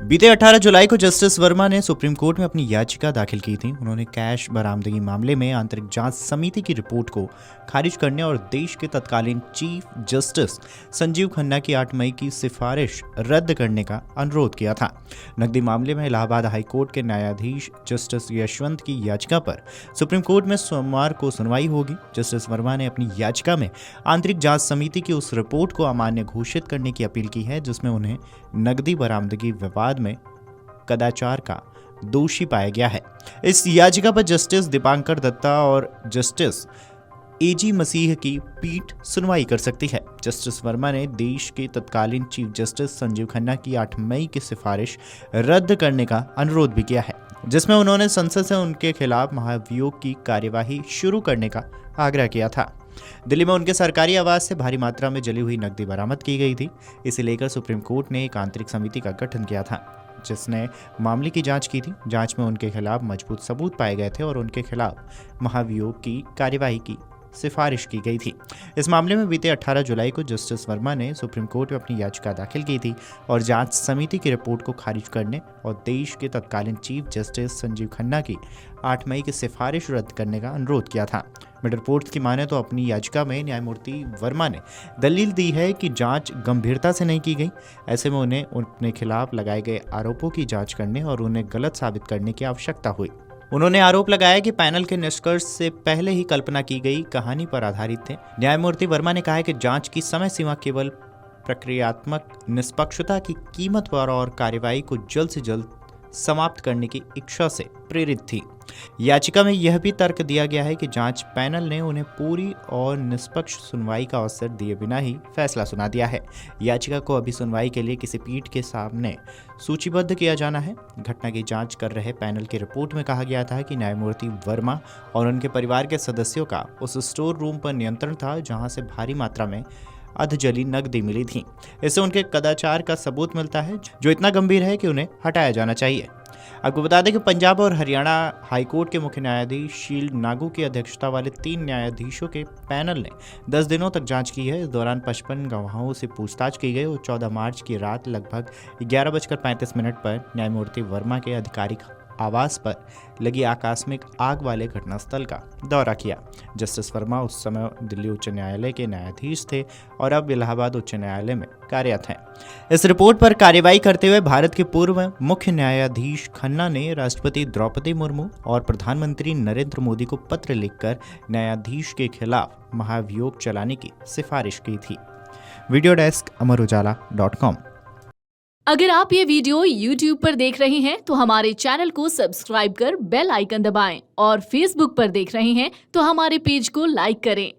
बीते 18 जुलाई को जस्टिस वर्मा ने सुप्रीम कोर्ट में अपनी याचिका दाखिल की थी। उन्होंने कैश बरामदगी मामले में आंतरिक जांच समिति की रिपोर्ट को खारिज करने और देश के तत्कालीन चीफ जस्टिस संजीव खन्ना की 8 मई की सिफारिश रद्द करने का अनुरोध किया था। नकदी मामले में इलाहाबाद हाई कोर्ट के न्यायाधीश जस्टिस यशवंत की याचिका पर सुप्रीम कोर्ट में सोमवार को सुनवाई होगी। जस्टिस वर्मा ने अपनी याचिका में आंतरिक जांच समिति की उस रिपोर्ट को अमान्य घोषित करने की अपील की है जिसमें उन्हें नकदी बरामदगी विवाद में कदाचार का दोषी पाया गया है। इस याचिका पर जस्टिस दीपांकर दत्ता और जस्टिस एजी मसीह की पीठ सुनवाई कर सकती है। जस्टिस वर्मा ने देश के तत्कालीन चीफ जस्टिस संजीव खन्ना की 8 मई की सिफारिश रद्द करने का अनुरोध भी किया है, जिसमें उन्होंने संसद से उनके खिलाफ महाभियोग की कार्यवाही शुरू करने का आग्रह किया था। दिल्ली में उनके सरकारी आवास से भारी मात्रा में जली हुई नकदी बरामद की गई थी। इसे लेकर सुप्रीम कोर्ट ने एक आंतरिक समिति का गठन किया था जिसने मामले की जांच की थी। जांच में उनके खिलाफ मजबूत सबूत पाए गए थे और उनके खिलाफ महाभियोग की कार्यवाही की सिफारिश की गई थी। इस मामले में बीते 18 जुलाई को जस्टिस वर्मा ने सुप्रीम कोर्ट में अपनी याचिका दाखिल की थी और जांच समिति की रिपोर्ट को खारिज करने और देश के तत्कालीन चीफ जस्टिस संजीव खन्ना की 8 मई की सिफारिश रद्द करने का अनुरोध किया था। मिड रिपोर्ट्स की माने तो अपनी याचिका में न्यायमूर्ति वर्मा ने दलील दी है कि जांच गंभीरता से नहीं की गई। ऐसे में उन्हें अपने खिलाफ लगाए गए आरोपों की जांच करने और उन्हें गलत साबित करने की आवश्यकता हुई। उन्होंने आरोप लगाया कि पैनल के निष्कर्ष से पहले ही कल्पना की गई कहानी पर आधारित थे। न्यायमूर्ति वर्मा ने कहा है कि जांच की समय सीमा केवल प्रक्रियात्मक निष्पक्षता की कीमत पर और कार्यवाही को जल्द से जल्द समाप्त करने की इच्छा से प्रेरित थी। याचिका में यह भी तर्क दिया गया है कि जांच पैनल ने उन्हें पूरी और निष्पक्ष सुनवाई का अवसर दिए बिना ही फैसला सुना दिया है। याचिका को अभी सुनवाई के लिए किसी पीठ के सामने सूचीबद्ध किया जाना है। घटना की जांच कर रहे पैनल की रिपोर्ट में कहा गया था कि न्यायमूर्ति वर्मा और उनके परिवार के सदस्यों का उस स्टोर रूम पर नियंत्रण था जहां से भारी मात्रा में अधजली नकदी मिली थी। इससे उनके कदाचार का सबूत मिलता है जो इतना गंभीर है कि उन्हें हटाया जाना चाहिए। आपको बता दें कि पंजाब और हरियाणा हाईकोर्ट के मुख्य न्यायाधीश शील नागू की अध्यक्षता वाले 3 न्यायाधीशों के पैनल ने 10 दिनों तक जांच की है। इस दौरान 55 गवाहों से पूछताछ की गई और 14 मार्च की रात लगभग 11:35 पर न्यायमूर्ति वर्मा के आधिकारिक आवास पर लगी आकस्मिक आग वाले घटनास्थल का दौरा किया। जस्टिस वर्मा उस समय दिल्ली उच्च न्यायालय के न्यायाधीश थे और अब इलाहाबाद उच्च न्यायालय में कार्यरत हैं। इस रिपोर्ट पर कार्रवाई करते हुए भारत के पूर्व मुख्य न्यायाधीश खन्ना ने राष्ट्रपति द्रौपदी मुर्मू और प्रधानमंत्री नरेंद्र मोदी को पत्र लिखकर न्यायाधीश के खिलाफ महाभियोग चलाने की सिफारिश की थी। वीडियो डेस्क अमरउजाला.com। अगर आप ये वीडियो YouTube पर देख रहे हैं तो हमारे चैनल को सब्सक्राइब कर बेल आइकन दबाएं और Facebook पर देख रहे हैं तो हमारे पेज को लाइक करें।